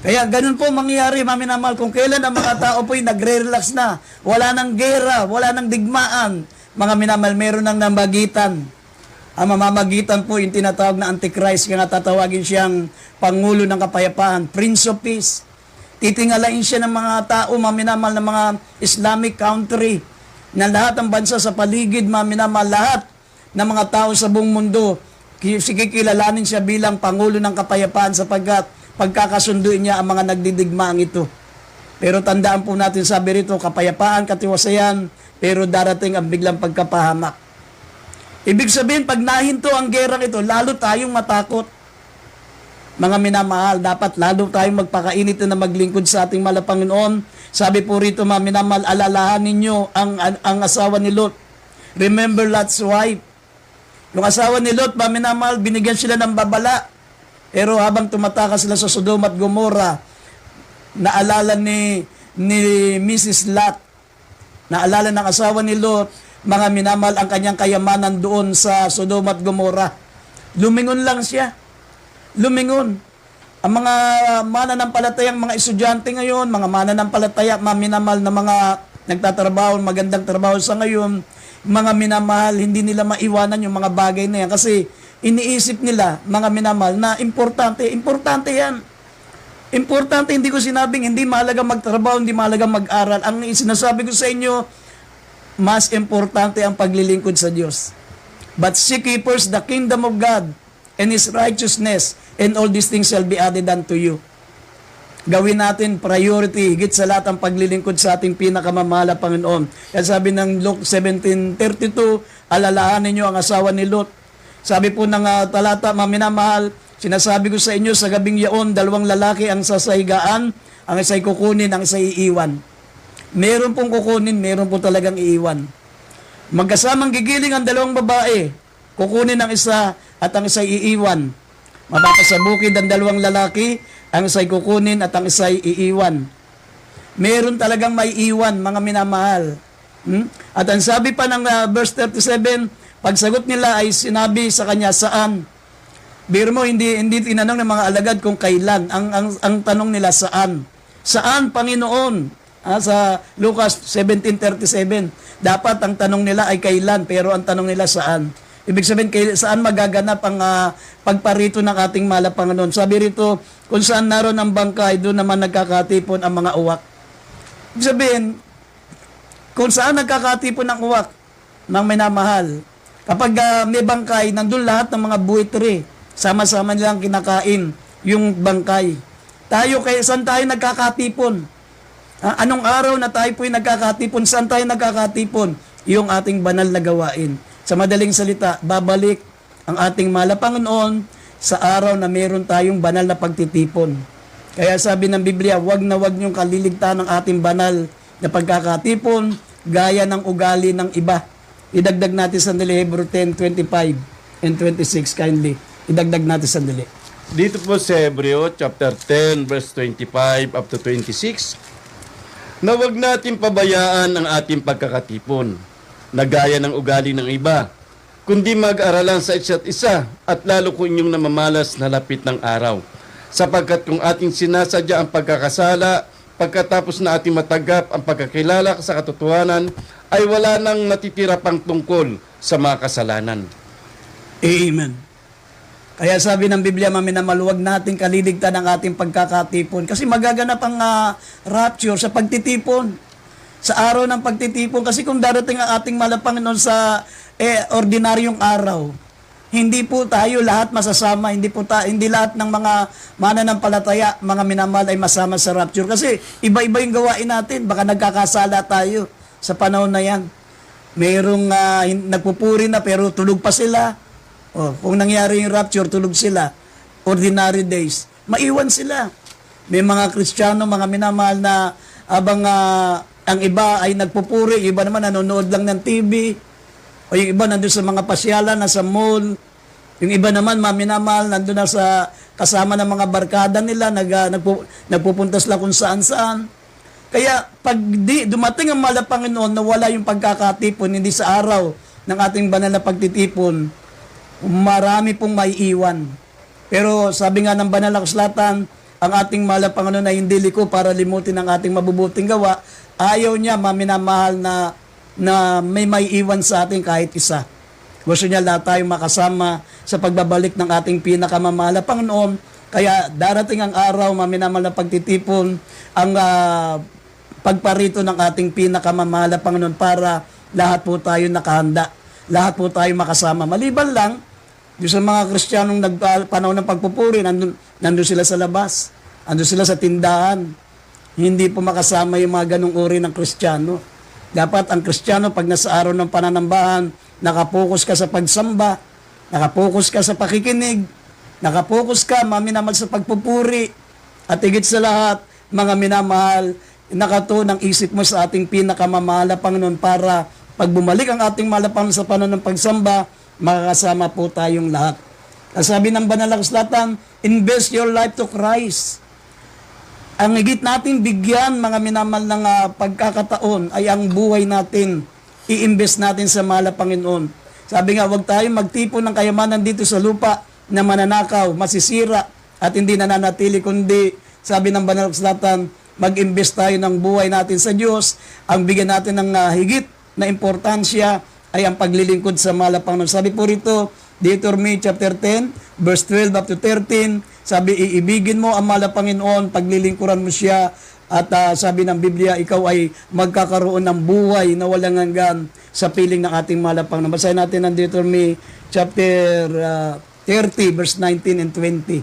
Kaya ganun po mangyayari, mga minamahal, kung kailan ang mga tao po'y nagre-relax na, wala nang gera, wala nang digmaan, mga minamahal, meron nang namagitan. Ang mamamagitan po yung tinatawag na Antichrist, kaya nga tatawagin siyang Pangulo ng Kapayapaan, Prince of Peace. Titingalain siya ng mga tao, mga minamahal, ng mga Islamic country, na lahat ng bansa sa paligid, mga minamahal, lahat ng mga tao sa buong mundo, kikilalanin siya bilang Pangulo ng Kapayapaan sapagkat pagkakasunduin niya ang mga nagdidigmaang ito. Pero tandaan po natin, sabi rito, kapayapaan, katiwasayan, pero darating ang biglang pagkapahamak. Ibig sabihin, pag nahinto ang gerang ito, lalo tayong matakot. Mga minamahal, dapat lalo tayong magpakainit na maglingkod sa ating mahal na Panginoon. Sabi po rito, mga minamahal, alalahan ninyo ang asawa ni Lot. Remember Lot's wife. Yung asawa ni Lot, mga minamahal, binigyan sila ng babala. Pero habang tumatakas sila sa Sodom at Gomorrah, naalala ni Mrs. Lot, naalala ng asawa ni Lot, mga minamahal, ang kanyang kayamanan doon sa Sodom at Gomorrah. Lumingon lang siya. Lumingon. Ang mga mananampalatayang mga estudyante ngayon, mga mananampalataya, mga minamahal na mga nagtatrabaho, magandang trabaho sa ngayon, mga minamahal, hindi nila maiwanan yung mga bagay na yan. Kasi iniisip nila, mga minamahal, na importante yan. Importante, hindi ko sinabing hindi mahalaga magtrabaho, hindi mahalaga mag-aral. Ang sinasabi ko sa inyo, mas importante ang paglilingkod sa Diyos. But seek ye first the kingdom of God and His righteousness, and all these things shall be added unto you. Gawin natin priority, higit sa lahat ang paglilingkod sa ating pinakamamahal na Panginoon. Kaya sabi ng Luke 17:32, alalahanin niyo ang asawa ni Lot. Sabi po ng talata, mga minamahal, sinasabi ko sa inyo, sa gabing yaon, 2 lalaki ang sasahigaan, ang isa'y kukunin, ang isa'y iiwan. Meron pong kukunin, meron po talagang iiwan. Magkasamang gigiling ang 2 babae, kukunin ang isa at ang isa'y iiwan. Mapapasabukid ang 2 lalaki, ang isa'y kukunin at ang isa'y iiwan. Meron talagang may iwan, mga minamahal. At ang sabi pa ng verse 37, pagsagot nila ay sinabi sa kanya, saan? Biro mo, hindi tinanong ng mga alagad kung kailan. Ang tanong nila, saan? Saan, Panginoon? Sa Lucas 17:37, dapat ang tanong nila ay kailan, pero ang tanong nila saan? Ibig sabihin, saan magaganap ang pagparito ng ating mahal na Panginoon? Sabi rito, kung saan naroon ang bangkay, doon naman nagkakatipon ang mga uwak. Ibig sabihin, kung saan nagkakatipon ang uwak ng minamahal, kapag may bangkay, nandun lahat ng mga buitre, sama-sama nilang kinakain yung bangkay. Saan tayo nagkakatipon? Anong araw na tayo po'y nagkakatipon? Saan tayo nagkakatipon? Yung ating banal na gawain. Sa madaling salita, babalik ang ating mahal na Panginoon sa araw na meron tayong banal na pagtitipon. Kaya sabi ng Biblia, wag na wag niyong kaliligtaan ng ating banal na pagkakatipon, gaya ng ugali ng iba. Idagdag natin sandali, Hebrew 10:25 and 26, kindly. Idagdag natin sandali. Dito po sa Hebreo chapter 10 verse 25 up to 26, na wag natin pabayaan ang ating pagkakatipon, na gaya ng ugali ng iba, kundi mag-aralan sa isa't isa, at lalo kung inyong namamalas na lapit ng araw. Sapagkat kung ating sinasadya ang pagkakasala, pagkatapos na ating matagap ang pagkakilala sa katotohanan, ay wala nang natitira pang tungkol sa mga kasalanan. Amen. Kaya sabi ng Biblia, maminamalwag natin kaliligtan ang ating pagkakatipon. Kasi magaganap ang rapture sa pagtitipon. Sa araw ng pagtitipon. Kasi kung darating ang ating mahal na Panginoon sa ordinaryong araw, hindi po tayo lahat masasama. Hindi lahat ng mga mananampalataya, mga minamahal ay masama sa rapture. Kasi iba-iba yung gawain natin. Baka nagkakasala tayo sa panahon na yan. Mayroong nagpupuri na pero tulog pa sila. Kung nangyari yung rapture, tulog sila. Ordinary days. Maiwan sila. May mga Kristiyano, mga minamahal na abang ang iba ay nagpupuri, yung iba naman nanonood lang ng TV, o yung iba nandun sa mga pasyalan, nasa mall, yung iba naman, maminamahal, nandun na sa kasama ng mga barkada nila, nagpupuntas lang kung saan-saan. Kaya, pag dumating ang mahal na Panginoon na wala yung pagkakatipon, hindi sa araw ng ating banal na pagtitipon, marami pong maiiwan. Pero sabi nga ng banal na kasulatan, ang ating mahal na Panginoon na hindi liko para limutin ang ating mabubuting gawa. Ayaw niya, maminamahal na may iwan sa atin kahit isa. Gusto niya lahat tayong makasama sa pagbabalik ng ating pinakamamahal na Panginoon. Kaya darating ang araw, maminamahal na pagtitipon, ang pagparito ng ating pinakamamahal na Panginoon para lahat po tayo nakahanda. Lahat po tayo makasama. Maliban lang, yung sa mga Kristiyanong nagpanahon ng pagpupuri, nandun sila sa labas. Nandun sila sa tindahan. Hindi po makasama yung mga ganong uri ng Kristiyano. Dapat ang Kristiyano, pag nasa araw ng pananambahan, nakapokus ka sa pagsamba, nakapokus ka sa pakikinig, nakapokus ka, maminamahal sa pagpupuri, at higit sa lahat, mga minamahal, nakatuon ang isip mo sa ating pinakamamahal na Panginoon para pag bumalik ang ating mahal na Panginoon sa panahon ng pagsamba, makakasama po tayong lahat. Ang sabi ng banal na kasulatan, invest your life to Christ. Ang higit natin bigyan, mga minamahal ng pagkakataon, ay ang buhay natin. I-invest natin sa mahal na Panginoon. Sabi nga, huwag tayo magtipon ng kayamanan dito sa lupa na mananakaw, masisira, at hindi nananatili, kundi, sabi ng banal na kasulatan, mag-invest tayo ng buhay natin sa Diyos. Ang bigyan natin ng higit na importansya ay ang paglilingkod sa mahal na Panginoon. Sabi po rito, Deuteronomy chapter 10, verse 12 up to 13, sabi, iibigin mo ang mahal na Panginoon, paglilingkuran mo siya, at sabi ng Biblia, ikaw ay magkakaroon ng buhay na walang hanggan sa piling ng ating mahal na Panginoon. Basahin natin ang Deuteronomy chapter 30, verse 19 and 20.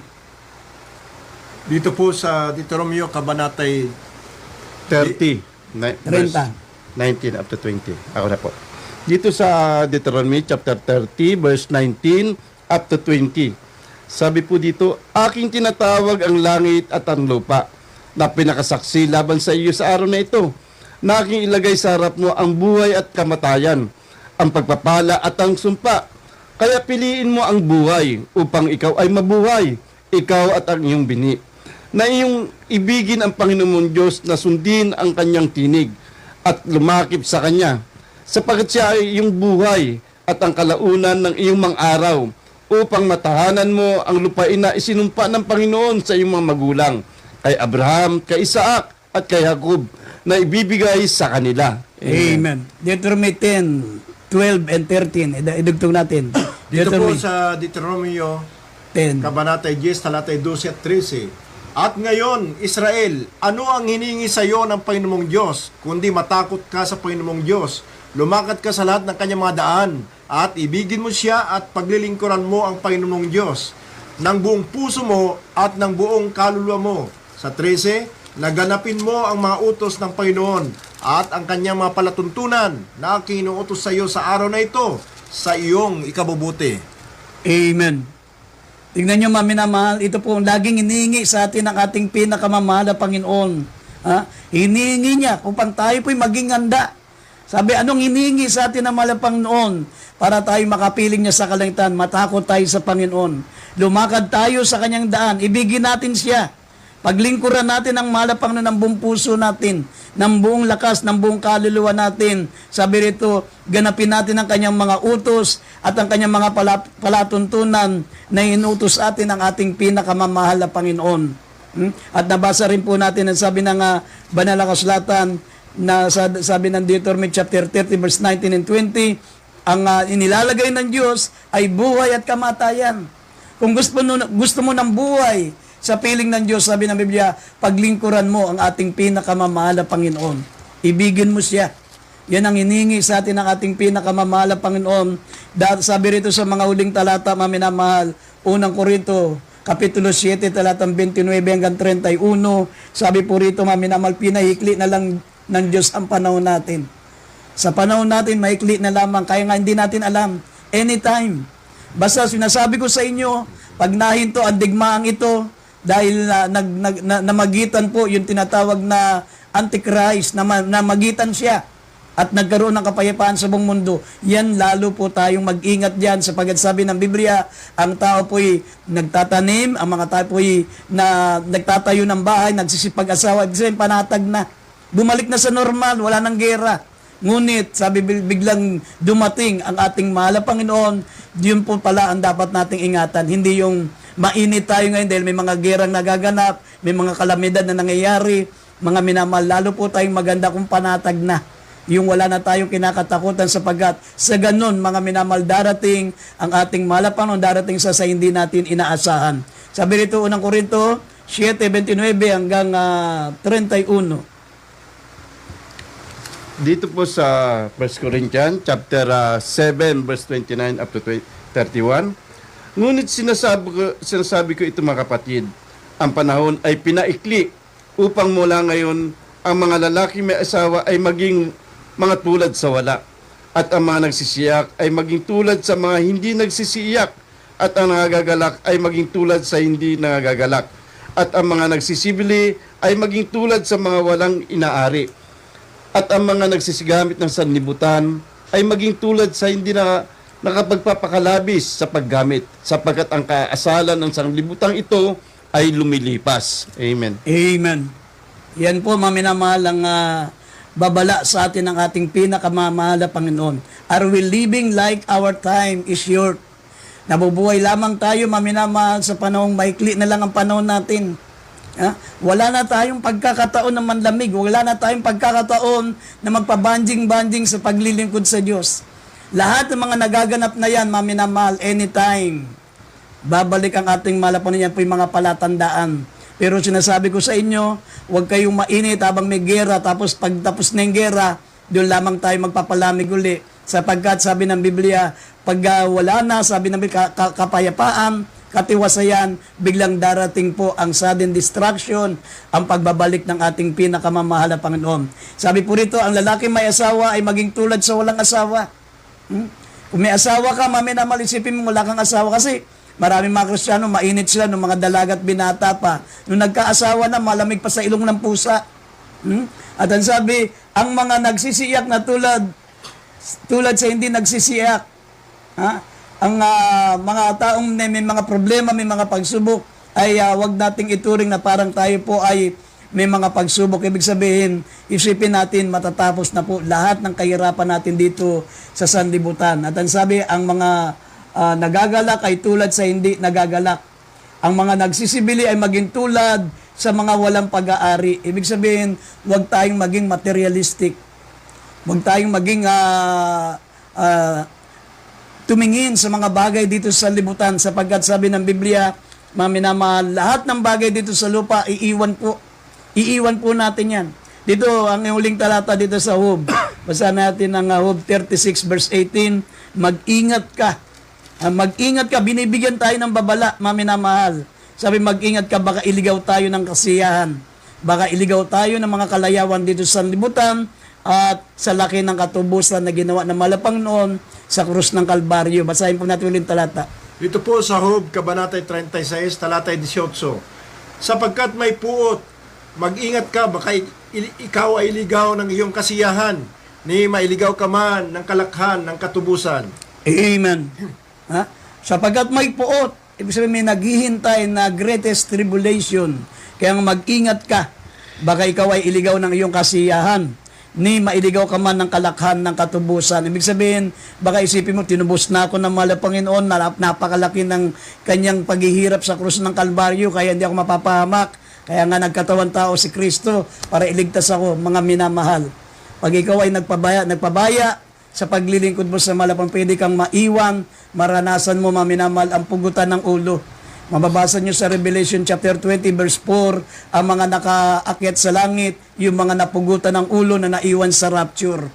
Dito po sa Deuteronomio, Kabanatay 30, 19 up to 20. Ako na po. Dito sa Deuteronomy chapter 30, verse 19 up to 20. Sabi po dito, aking tinatawag ang langit at ang lupa na pinakasaksi laban sa iyo sa araw na ito, na aking ilagay sa harap mo ang buhay at kamatayan, ang pagpapala at ang sumpa. Kaya piliin mo ang buhay upang ikaw ay mabuhay, ikaw at ang iyong bini. Na iyong ibigin ang Panginoon Diyos na sundin ang kanyang tinig at lumakip sa kanya, sapagkat siya ay iyong buhay at ang kalaunan ng iyong mga araw, upang matahanan mo ang lupain na isinumpa ng Panginoon sa iyong mga magulang, kay Abraham, kay Isaac, at kay Jacob, na ibibigay sa kanila. Amen. Deuteronomy 10, 12 and 13. Idugtong natin. Dito po sa Deuteronomio, 10. Kabanatay 10, talatay 12 at 13. At ngayon, Israel, ano ang hiningi sa iyo ng Panginoong Diyos, kundi matakot ka sa Panginoong Diyos, lumakad ka sa lahat ng kanyang mga daan, at ibigin mo siya at paglilingkuran mo ang Panginoong Diyos ng buong puso mo at ng buong kaluluwa mo. Sa 13, naganapin mo ang mga utos ng Panginoon at ang kanyang mga palatuntunan na kinuutos sa iyo sa araw na ito sa iyong ikabubuti. Amen. Tingnan nyo, maminamahal, ito po ang laging hinihingi sa atin ng ating pinakamamahal na Panginoon. Hinihingi niya upang tayo po'y maging handa. Sabi, anong hinihingi sa atin ng mahal na Panginoon para tayo makapiling niya sa kalangitan? Matakot tayo sa Panginoon. Lumakad tayo sa kanyang daan. Ibigin natin siya. Paglingkuran natin ang mahal na Panginoon ng buong puso natin, ng buong lakas, ng buong kaluluwa natin. Sabi rito, ganapin natin ang kanyang mga utos at ang kanyang mga palatuntunan na inutos atin ang ating pinakamamahal na Panginoon. At nabasa rin po natin ang sabi ng banal na kasulatan na sabi ng Deuteronomy chapter 30 verse 19 and 20, ang inilalagay ng Diyos ay buhay at kamatayan. Kung gusto mo ng buhay sa piling ng Diyos, sabi ng Biblia, paglingkuran mo ang ating pinakamamahal na Panginoon. Ibigin mo siya. Yan ang hiningi sa atin ng ating pinakamamahal na Panginoon. Sabi rito sa mga huling talata, maminamahal, unang Korinto, Kapitulo 7, talatang 29 hanggang 31, sabi po rito, maminamahal, pinahikli na lang ng Diyos ang panahon natin. Sa panahon natin, maikli na lamang, kaya nga hindi natin alam. Anytime. Basta sinasabi ko sa inyo, pag nahinto ang digmaang ito, dahil namagitan po yung tinatawag na Antichrist, na magitan siya at nagkaroon ng kapayapaan sa buong mundo, yan lalo po tayong mag-ingat diyan, sapagkat sabi ng Biblia, ang tao po'y nagtatanim, ang mga tao po'y nagtatayo ng bahay, nagsisipag-asawa, kasi panatag na. Bumalik na sa normal, wala nang gera. Ngunit, sabi biglang dumating ang ating mahal na Panginoon, yun po pala ang dapat nating ingatan. Hindi yung Mainit tayo ngayon dahil may mga gerang nagaganap, may mga kalamidad na nangyayari. Mga minamahal, lalo po tayong maganda kung panatag na. Yung wala na tayong kinakatakutan sapagkat sa ganun, mga minamahal, darating ang ating malapang darating sa hindi natin inaasahan. Sabi rito, unang Korinto 7:29 hanggang 31. Dito po sa 1 Corinthians chapter 7 verse 29 up to 31. Ngunit sinasabi ko ito mga kapatid, ang panahon ay pinaikli upang mula ngayon ang mga lalaki may asawa ay maging mga tulad sa wala, at ang mga nagsisiyak ay maging tulad sa mga hindi nagsisiyak, at ang nagagalak ay maging tulad sa hindi nagagalak, at ang mga nagsisibili ay maging tulad sa mga walang inaari, at ang mga nagsisigamit ng sanlibutan ay maging tulad sa hindi nakapagpapakalabis sa paggamit, sapagkat ang kaasalan ng sanlibutan ito ay lumilipas. Amen. Amen. Yan po, mga minamahal, ang babala sa atin ng ating pinakamamahal na Panginoon. Are we living like our time is short? Nabubuhay lamang tayo, mga minamahal, sa panahong maikli na lang ang panahon natin. Wala na tayong pagkakataon na manlamig. Wala na tayong pagkakataon na magpabanjing-banjing sa paglilingkod sa Diyos. Lahat ng mga nagaganap na yan, mga minamahal, anytime, babalik ang ating malapon niyan po yung mga palatandaan. Pero sinasabi ko sa inyo, huwag kayong mainit habang may gera, tapos pagtapos na yung gera, doon lamang tayo magpapalamig uli. Sapagkat sabi ng Biblia, pag wala na, sabi ng Biblia, kapayapaan, katiwasayan, biglang darating po ang sudden destruction, ang pagbabalik ng ating pinakamamahal na Panginoon. Sabi po rito, ang lalaki may asawa ay maging tulad sa walang asawa. Kung may asawa ka, maminamahal, isipin mo wala kang asawa kasi maraming mga Kristiyano, mainit sila nung mga dalaga at binata pa. Nung nagkaasawa na, malamig pa sa ilong ng pusa. At ang sabi, ang mga nagsisiyak na tulad sa hindi nagsisiyak. Ang mga taong may mga problema, may mga pagsubok, ay wag nating ituring na parang tayo po ay may mga pagsubok. Ibig sabihin, isipin natin, matatapos na po lahat ng kahirapan natin dito sa sanlibutan. At ang sabi, ang mga nagagalak ay tulad sa hindi nagagalak. Ang mga nagsisibili ay maging tulad sa mga walang pag-aari. Ibig sabihin, huwag tayong maging materialistic. Huwag tayong maging tumingin sa mga bagay dito sa libutan, sapagkat sabi ng Biblia, mga minamahal, lahat ng bagay dito sa lupa, iiwan po. Iiwan po natin yan. Dito, ang huling talata dito sa Job. Basa natin ang Job 36 verse 18, mag-ingat ka. Mag-ingat ka, binibigyan tayo ng babala, mga minamahal. Sabi, mag-ingat ka, baka iligaw tayo ng kasiyahan. Baka iligaw tayo ng mga kalayawan dito sa libutan at sa laki ng katubusan na ginawa ng malapang noon sa krus ng Kalbaryo. Basahin po natin ulit talata. Dito po sa Job, Kabanata 36, talata 18. Sapagkat may puot, mag-ingat ka, baka ikaw ay iligaw ng iyong kasiyahan, ni mailigaw ka man ng kalakhan ng katubusan. Amen. Sapagkat may puot, ibig sabihin may naghihintay na greatest tribulation. Kaya mag-ingat ka, baka ikaw ay iligaw ng iyong kasiyahan, ni mailigaw ka man ng kalakhan ng katubusan. Ibig sabihin, baka isipin mo, tinubos na ako ng mahal na Panginoon, napakalaki ng kanyang paghihirap sa krus ng Kalbaryo, kaya hindi ako mapapahamak. Kaya nga nagkatawan tao si Kristo para iligtas ako, mga minamahal. Pag ikaw ay nagpabaya sa paglilingkod mo sa malapang, pwede kang maiwan, maranasan mo, mga minamahal, ang pugutan ng ulo. Mababasa nyo sa Revelation chapter 20 verse 4, ang mga nakaakyat sa langit, yung mga napugutan ng ulo na naiwan sa rapture.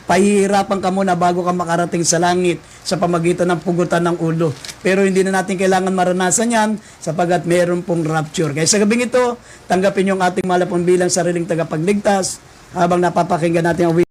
Pahihirapan ka muna bago ka makarating sa langit sa pamagitan ng pugutan ng ulo. Pero hindi na natin kailangan maranasan yan sapagat mayroon pong rapture. Kaya sa gabing ito, tanggapin yung ating malapang bilang sariling tagapagligtas habang napapakinggan natin ang